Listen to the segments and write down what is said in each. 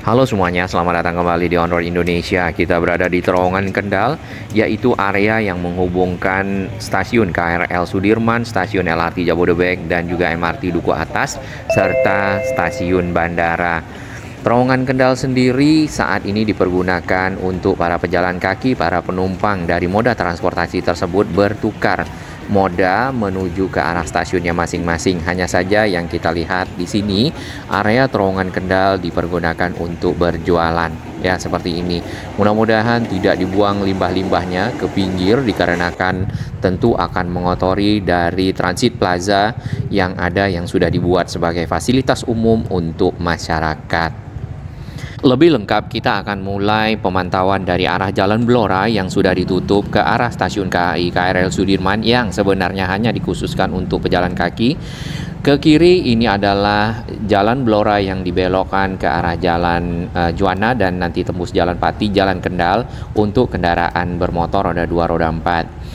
Halo semuanya, selamat datang kembali di Onroad Indonesia. Kita berada di terowongan Kendal, yaitu area yang menghubungkan stasiun KRL Sudirman, stasiun LRT Jabodebek, dan juga MRT Duku Atas, serta stasiun bandara. Terowongan Kendal sendiri saat ini dipergunakan untuk para pejalan kaki, para penumpang dari moda transportasi tersebut bertukar moda menuju ke arah stasiunnya masing-masing. Hanya saja yang kita lihat di sini, area terowongan Kendal dipergunakan untuk berjualan. Ya, seperti ini. Mudah-mudahan tidak dibuang limbah-limbahnya ke pinggir dikarenakan tentu akan mengotori dari transit plaza yang ada yang sudah dibuat sebagai fasilitas umum untuk masyarakat. Lebih lengkap kita akan mulai pemantauan dari arah Jalan Blora yang sudah ditutup ke arah stasiun KAI KRL Sudirman yang sebenarnya hanya dikhususkan untuk pejalan kaki. Ke kiri ini adalah Jalan Blora yang dibelokkan ke arah Jalan Juanda dan nanti tembus Jalan Pati, Jalan Kendal untuk kendaraan bermotor roda 2 roda 4.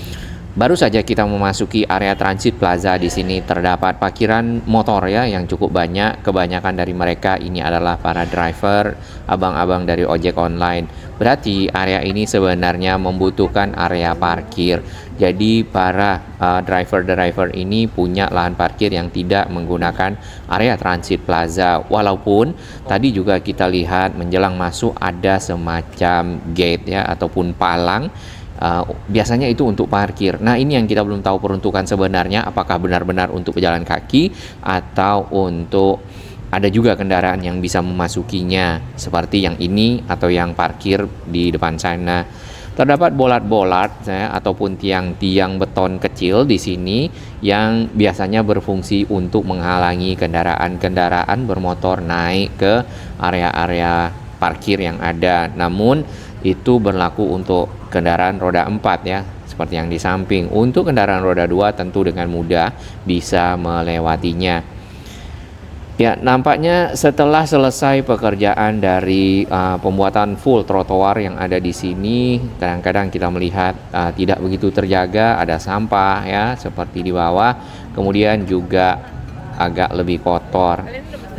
Baru saja kita memasuki area transit plaza. Di sini terdapat parkiran motor ya yang cukup banyak. Kebanyakan dari mereka ini adalah para driver, abang-abang dari ojek online. Berarti area ini sebenarnya membutuhkan area parkir. Jadi para driver-driver ini punya lahan parkir yang tidak menggunakan area transit plaza. Walaupun tadi juga kita lihat menjelang masuk ada semacam gate ya ataupun palang. Biasanya itu untuk parkir. Nah, ini yang kita belum tahu peruntukan sebenarnya, apakah benar-benar untuk pejalan kaki atau untuk ada juga kendaraan yang bisa memasukinya seperti yang ini atau yang parkir di depan sana. Terdapat bolat-bolat ya, ataupun tiang-tiang beton kecil di sini yang biasanya berfungsi untuk menghalangi kendaraan-kendaraan bermotor naik ke area-area parkir yang ada. Namun itu berlaku untuk kendaraan roda 4 ya, seperti yang di samping. Untuk kendaraan roda 2 tentu dengan mudah bisa melewatinya. Ya, nampaknya setelah selesai pekerjaan dari pembuatan full trotoar yang ada di sini, kadang-kadang kita melihat tidak begitu terjaga, ada sampah ya, seperti di bawah, kemudian juga agak lebih kotor.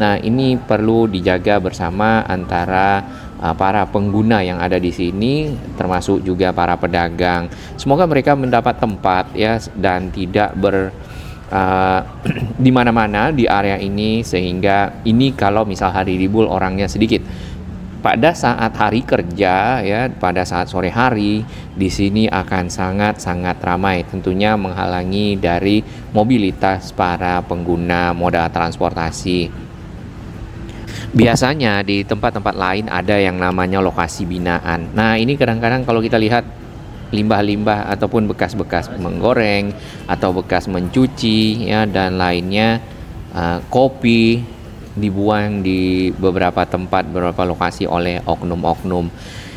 Nah, ini perlu dijaga bersama antara para pengguna yang ada di sini, termasuk juga para pedagang. Semoga mereka mendapat tempat ya dan tidak di mana-mana di area ini, sehingga ini kalau misal hari libur orangnya sedikit. Pada saat hari kerja ya, pada saat sore hari di sini akan sangat-sangat ramai, tentunya menghalangi dari mobilitas para pengguna moda transportasi. Biasanya di tempat-tempat lain ada yang namanya lokasi binaan. Nah, ini kadang-kadang kalau kita lihat limbah-limbah ataupun bekas-bekas menggoreng atau bekas mencuci ya dan lainnya, kopi dibuang di beberapa tempat, beberapa lokasi oleh oknum-oknum.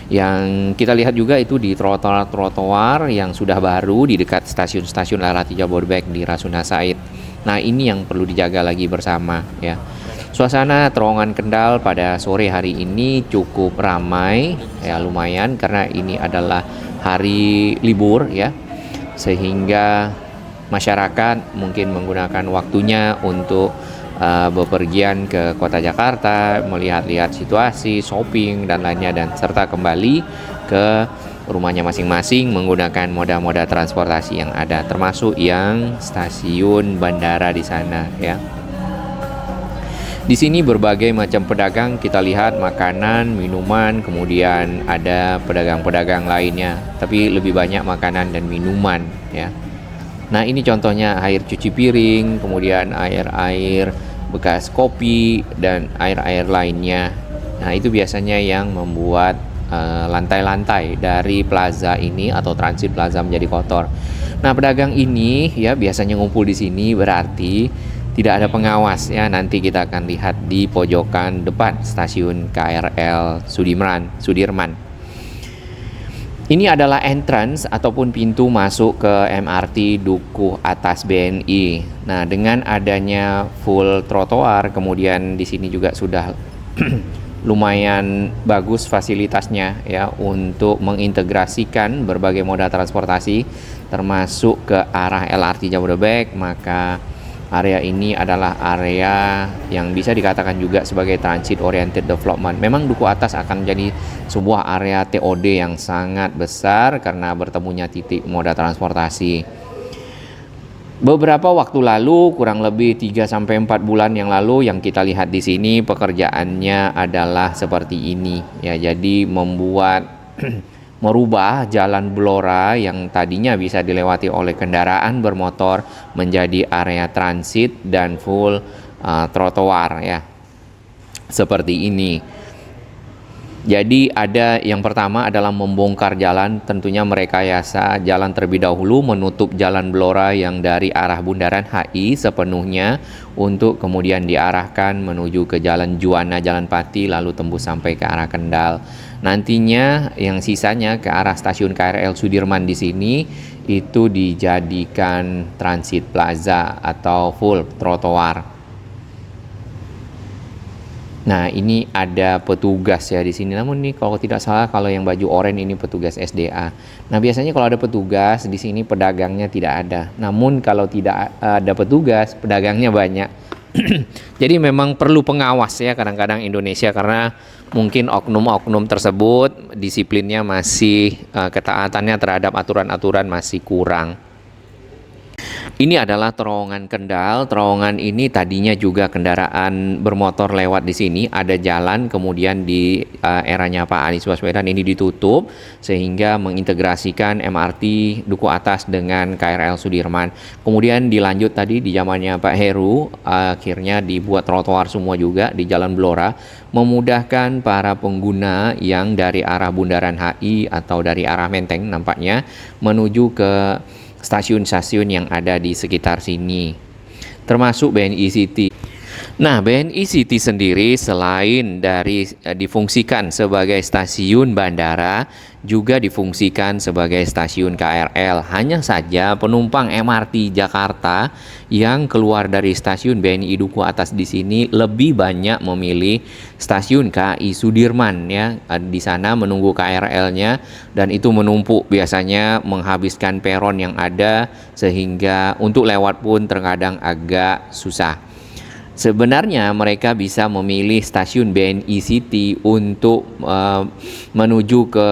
Yang kita lihat juga itu di trotoar-trotoar yang sudah baru di dekat stasiun-stasiun LRT Jabodebek di Rasuna Said. Nah, ini yang perlu dijaga lagi bersama ya. Suasana terowongan Kendal pada sore hari ini cukup ramai ya, lumayan karena ini adalah hari libur ya, sehingga masyarakat mungkin menggunakan waktunya untuk bepergian ke kota Jakarta, melihat-lihat situasi, shopping dan lainnya, dan serta kembali ke rumahnya masing-masing menggunakan moda-moda transportasi yang ada, termasuk yang stasiun bandara di sana ya. Di sini berbagai macam pedagang, kita lihat makanan, minuman, kemudian ada pedagang-pedagang lainnya, tapi lebih banyak makanan dan minuman ya. Nah, ini contohnya air cuci piring, kemudian air-air bekas kopi dan air-air lainnya. Nah, itu biasanya yang membuat lantai-lantai dari plaza ini atau transit plaza menjadi kotor. Nah, pedagang ini ya biasanya ngumpul di sini, berarti tidak ada pengawas ya. Nanti kita akan lihat di pojokan depan stasiun KRL Sudirman. Ini adalah entrance ataupun pintu masuk ke MRT Duku Atas BNI. Nah, dengan adanya full trotoar, kemudian di sini juga sudah lumayan bagus fasilitasnya ya untuk mengintegrasikan berbagai moda transportasi termasuk ke arah LRT Jabodebek, maka area ini adalah area yang bisa dikatakan juga sebagai transit oriented development. Memang Duku Atas akan menjadi sebuah area TOD yang sangat besar karena bertemunya titik moda transportasi. Beberapa waktu lalu, kurang lebih 3-4 bulan yang lalu, yang kita lihat di sini pekerjaannya adalah seperti ini ya. Jadi membuat merubah jalan Blora yang tadinya bisa dilewati oleh kendaraan bermotor menjadi area transit dan full trotoar ya. Seperti ini. Jadi ada yang pertama adalah membongkar jalan, tentunya merekayasa jalan terlebih dahulu, menutup jalan Blora yang dari arah Bundaran HI sepenuhnya untuk kemudian diarahkan menuju ke jalan Juwana, Jalan Pati, lalu tembus sampai ke arah Kendal. Nantinya yang sisanya ke arah stasiun KRL Sudirman di sini itu dijadikan transit plaza atau full trotoar. Nah, ini ada petugas ya di sini. Namun nih kalau tidak salah, kalau yang baju oranye ini petugas SDA. Nah, biasanya kalau ada petugas di sini pedagangnya tidak ada. Namun kalau tidak ada petugas, pedagangnya banyak. Jadi memang perlu pengawas ya kadang-kadang Indonesia, karena mungkin oknum-oknum tersebut disiplinnya masih ketaatannya terhadap aturan-aturan masih kurang. Ini adalah terowongan Kendal. Terowongan ini tadinya juga kendaraan bermotor lewat di sini. Ada jalan, kemudian di eranya Pak Anies Baswedan ini ditutup sehingga mengintegrasikan MRT Duku Atas dengan KRL Sudirman. Kemudian dilanjut tadi di zamannya Pak Heru, akhirnya dibuat trotoar semua juga di Jalan Blora, memudahkan para pengguna yang dari arah Bundaran HI atau dari arah Menteng nampaknya menuju ke stasiun-stasiun yang ada di sekitar sini, termasuk BNI City. Nah, BNI City sendiri selain dari difungsikan sebagai stasiun bandara, juga difungsikan sebagai stasiun KRL. Hanya saja penumpang MRT Jakarta yang keluar dari stasiun BNI Duku Atas di sini lebih banyak memilih stasiun KAI Sudirman ya. Di sana menunggu KRL-nya dan itu menumpuk, biasanya menghabiskan peron yang ada sehingga untuk lewat pun terkadang agak susah. Sebenarnya mereka bisa memilih stasiun BNI City untuk menuju ke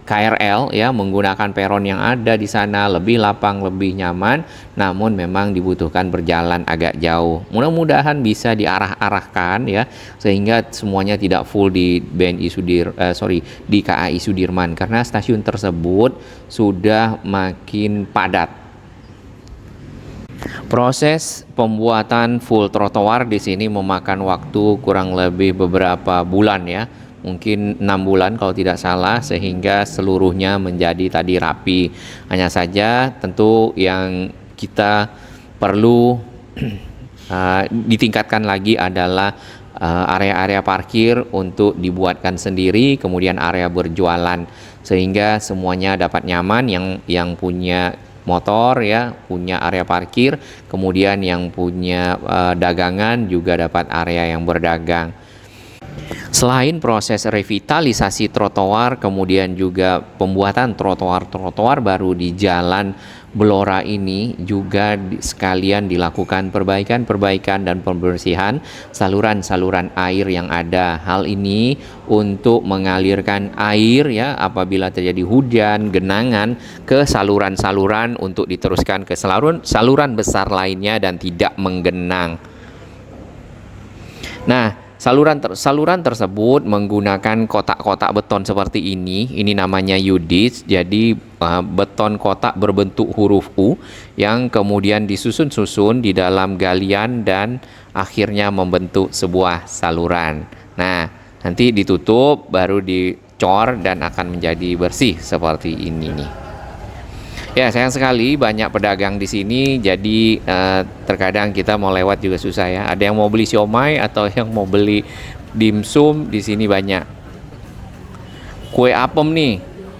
KRL ya, menggunakan peron yang ada di sana, lebih lapang, lebih nyaman, namun memang dibutuhkan berjalan agak jauh. Mudah-mudahan bisa diarah-arahkan ya sehingga semuanya tidak full di di KAI Sudirman, karena stasiun tersebut sudah makin padat. Proses pembuatan full trotoar di sini memakan waktu kurang lebih beberapa bulan ya, mungkin 6 bulan kalau tidak salah, sehingga seluruhnya menjadi tadi rapi. Hanya saja tentu yang kita perlu ditingkatkan lagi adalah area-area parkir untuk dibuatkan sendiri, kemudian area berjualan sehingga semuanya dapat nyaman. Yang punya motor ya punya area parkir, kemudian yang punya dagangan juga dapat area yang berdagang. Selain proses revitalisasi trotoar, kemudian juga pembuatan trotoar baru di Jalan Blora ini juga sekalian dilakukan perbaikan dan pembersihan saluran-saluran air yang ada. Hal ini untuk mengalirkan air ya apabila terjadi hujan, genangan ke saluran-saluran untuk diteruskan ke saluran besar lainnya dan tidak menggenang. Nah, saluran tersebut menggunakan kotak-kotak beton seperti ini. Ini namanya U-Ditch. Jadi beton kotak berbentuk huruf U yang kemudian disusun-susun di dalam galian dan akhirnya membentuk sebuah saluran. Nah, nanti ditutup baru dicor dan akan menjadi bersih seperti ini nih. Ya, sayang sekali banyak pedagang di sini, jadi terkadang kita mau lewat juga susah ya. Ada yang mau beli siomay atau yang mau beli dimsum, di sini banyak. Kue apem nih,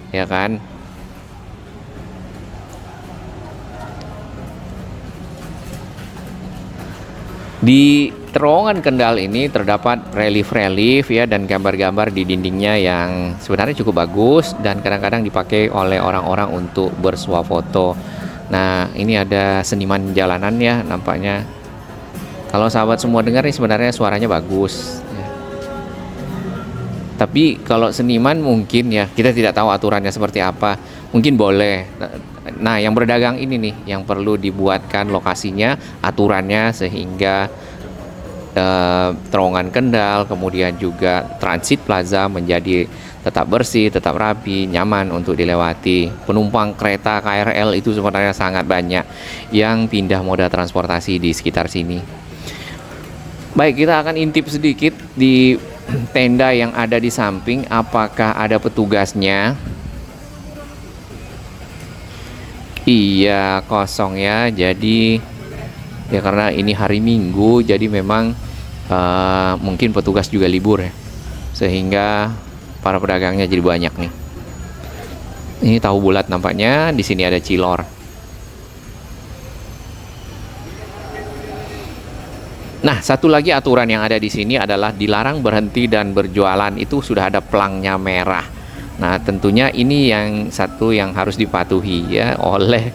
ya kan? Di terowongan Kendal ini terdapat relief-relief ya dan gambar-gambar di dindingnya yang sebenarnya cukup bagus dan kadang-kadang dipakai oleh orang-orang untuk bersuah foto. Nah, ini ada seniman jalanan ya nampaknya. Kalau sahabat semua dengar nih sebenarnya suaranya bagus. Ya. Tapi kalau seniman mungkin ya kita tidak tahu aturannya seperti apa. Mungkin boleh. Nah, yang berdagang ini nih yang perlu dibuatkan lokasinya, aturannya sehingga terowongan Kendal, kemudian juga transit plaza menjadi tetap bersih, tetap rapi, nyaman untuk dilewati. Penumpang kereta KRL itu sebenarnya sangat banyak yang pindah moda transportasi di sekitar sini. Baik, kita akan intip sedikit di tenda yang ada di samping, apakah ada petugasnya. Iya, kosong ya. Jadi ya karena ini hari Minggu, jadi memang mungkin petugas juga libur ya, sehingga para pedagangnya jadi banyak nih. Ini tahu bulat nampaknya, di sini ada cilor. Nah, satu lagi aturan yang ada di sini adalah dilarang berhenti dan berjualan, itu sudah ada pelangnya merah. Nah, tentunya ini yang satu yang harus dipatuhi ya oleh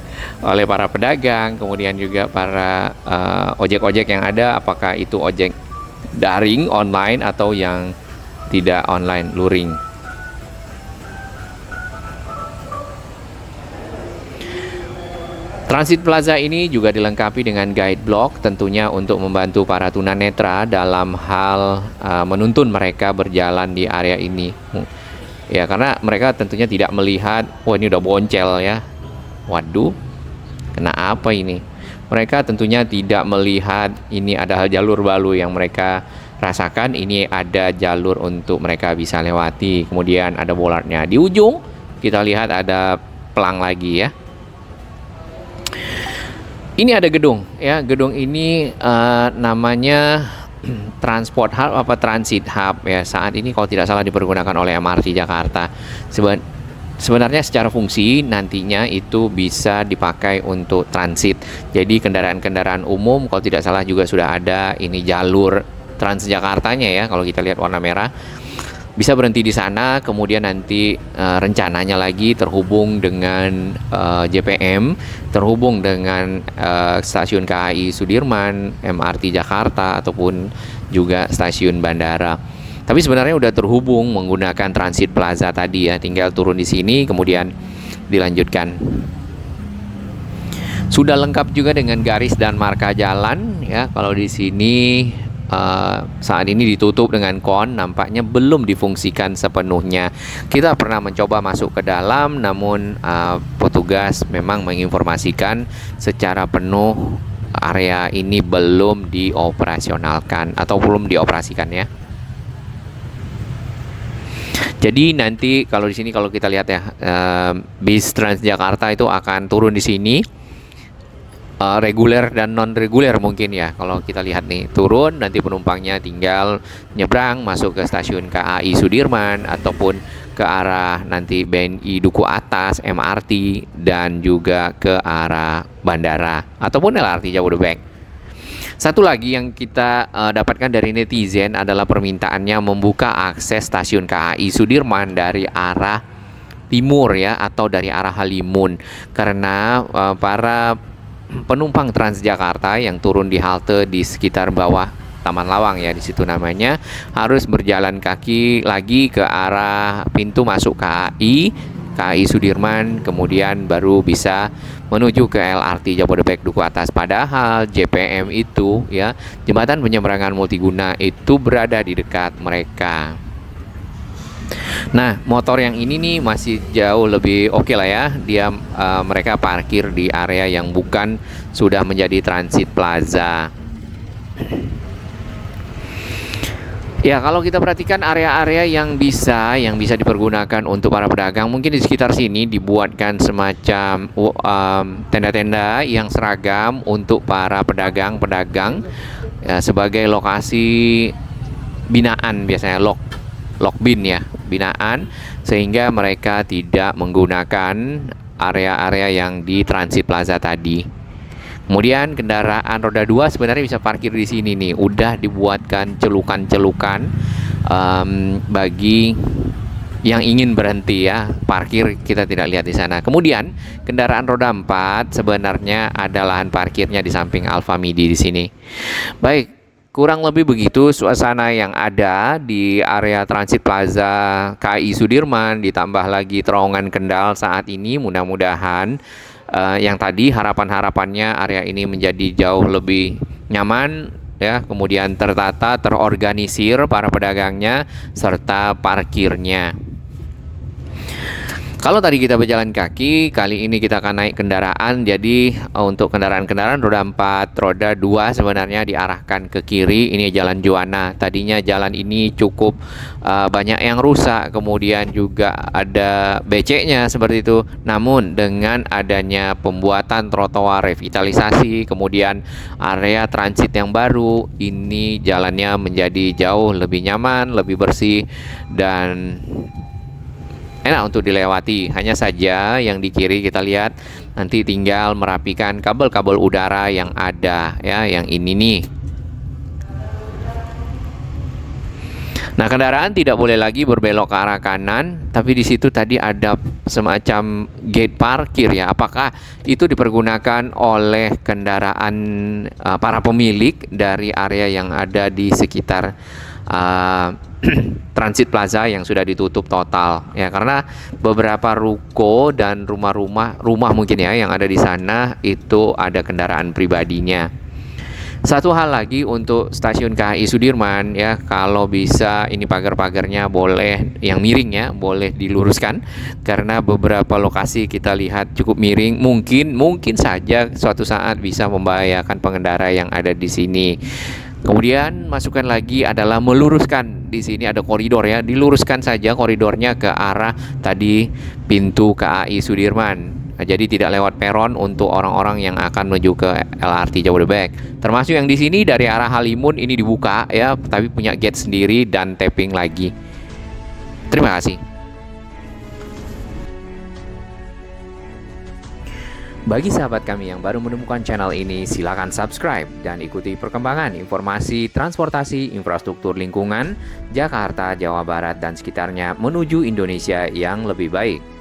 para pedagang, kemudian juga para ojek-ojek yang ada, apakah itu ojek daring online atau yang tidak online luring. Transit Plaza ini juga dilengkapi dengan guide block tentunya untuk membantu para tunanetra dalam hal menuntun mereka berjalan di area ini. Ya, karena mereka tentunya tidak melihat, wah ini udah boncel ya. Waduh, kena apa ini? Mereka tentunya tidak melihat ini ada jalur baru yang mereka rasakan. Ini ada jalur untuk mereka bisa lewati. Kemudian ada bolardnya. Di ujung kita lihat ada pelang lagi ya. Ini ada gedung ya. Gedung ini namanya Transport Hub apa Transit Hub ya. Saat ini kalau tidak salah dipergunakan oleh MRT Jakarta. Sebenarnya secara fungsi nantinya itu bisa dipakai untuk transit. Jadi kendaraan-kendaraan umum kalau tidak salah juga sudah ada ini jalur Transjakartanya ya, kalau kita lihat warna merah. Bisa berhenti di sana, kemudian nanti rencananya lagi terhubung dengan JPM, terhubung dengan stasiun KAI Sudirman, MRT Jakarta ataupun juga stasiun bandara. Tapi sebenarnya udah terhubung menggunakan Transit Plaza tadi ya, tinggal turun di sini kemudian dilanjutkan. Sudah lengkap juga dengan garis dan marka jalan ya. Kalau di sini saat ini ditutup dengan kon, nampaknya belum difungsikan sepenuhnya. Kita pernah mencoba masuk ke dalam, namun petugas memang menginformasikan secara penuh area ini belum dioperasionalkan atau belum dioperasikan ya. Jadi nanti kalau di sini kalau kita lihat ya, bis Transjakarta itu akan turun di sini. Reguler dan non reguler mungkin ya, kalau kita lihat nih turun, nanti penumpangnya tinggal nyebrang masuk ke stasiun KAI Sudirman ataupun ke arah nanti BNI Duku Atas, MRT dan juga ke arah bandara ataupun LRT Jabodebek. Satu lagi yang kita dapatkan dari netizen adalah permintaannya membuka akses stasiun KAI Sudirman dari arah timur ya, atau dari arah Halimun, karena para penumpang Transjakarta yang turun di halte di sekitar bawah Taman Lawang ya, di situ namanya, harus berjalan kaki lagi ke arah pintu masuk KAI Sudirman, kemudian baru bisa menuju ke LRT Jabodebek Duku Atas. Padahal JPM itu ya, jembatan penyeberangan multiguna itu berada di dekat mereka. Nah, motor yang ini nih masih jauh lebih oke lah ya. Dia mereka parkir di area yang bukan sudah menjadi Transit Plaza. Ya, kalau kita perhatikan area-area yang bisa dipergunakan untuk para pedagang, mungkin di sekitar sini dibuatkan semacam tenda-tenda yang seragam untuk para pedagang-pedagang ya, sebagai lokasi binaan, biasanya lokbin ya, binaan, sehingga mereka tidak menggunakan area-area yang di Transit Plaza tadi. Kemudian kendaraan roda 2 sebenarnya bisa parkir di sini nih. Udah dibuatkan celukan-celukan bagi yang ingin berhenti ya, parkir kita tidak lihat di sana. Kemudian kendaraan roda 4 sebenarnya ada lahan parkirnya di samping Alfa Midi di sini. Baik, kurang lebih begitu suasana yang ada di area Transit Plaza KAI Sudirman, ditambah lagi terowongan Kendal saat ini. Mudah-mudahan yang tadi harapan-harapannya area ini menjadi jauh lebih nyaman ya, kemudian tertata, terorganisir para pedagangnya serta parkirnya. Kalau tadi kita berjalan kaki, kali ini kita akan naik kendaraan. Jadi untuk kendaraan-kendaraan roda 4, roda 2 sebenarnya diarahkan ke kiri. Ini Jalan Juwana. Tadinya jalan ini cukup banyak yang rusak, kemudian juga ada beceknya seperti itu. Namun dengan adanya pembuatan trotoar, revitalisasi, kemudian area transit yang baru, ini jalannya menjadi jauh lebih nyaman, lebih bersih, dan enak untuk dilewati. Hanya saja yang di kiri kita lihat nanti tinggal merapikan kabel-kabel udara yang ada ya, yang ini nih. Nah, kendaraan tidak boleh lagi berbelok ke arah kanan, tapi di situ tadi ada semacam gate parkir ya. Apakah itu dipergunakan oleh kendaraan para pemilik dari area yang ada di sekitar Transit Plaza yang sudah ditutup total ya, karena beberapa ruko dan rumah mungkin ya yang ada di sana itu ada kendaraan pribadinya. Satu hal lagi untuk stasiun KAI Sudirman ya, kalau bisa ini pagar-pagarnya boleh yang miring ya, boleh diluruskan karena beberapa lokasi kita lihat cukup miring, mungkin saja suatu saat bisa membahayakan pengendara yang ada di sini. Kemudian masukan lagi adalah meluruskan, di sini ada koridor ya, diluruskan saja koridornya ke arah tadi pintu KAI Sudirman. Nah, jadi tidak lewat peron untuk orang-orang yang akan menuju ke LRT Jabodebek. Termasuk yang di sini dari arah Halimun ini dibuka ya, tapi punya gate sendiri dan tapping lagi. Terima kasih. Bagi sahabat kami yang baru menemukan channel ini, silakan subscribe dan ikuti perkembangan informasi transportasi, infrastruktur lingkungan, Jakarta, Jawa Barat, dan sekitarnya menuju Indonesia yang lebih baik.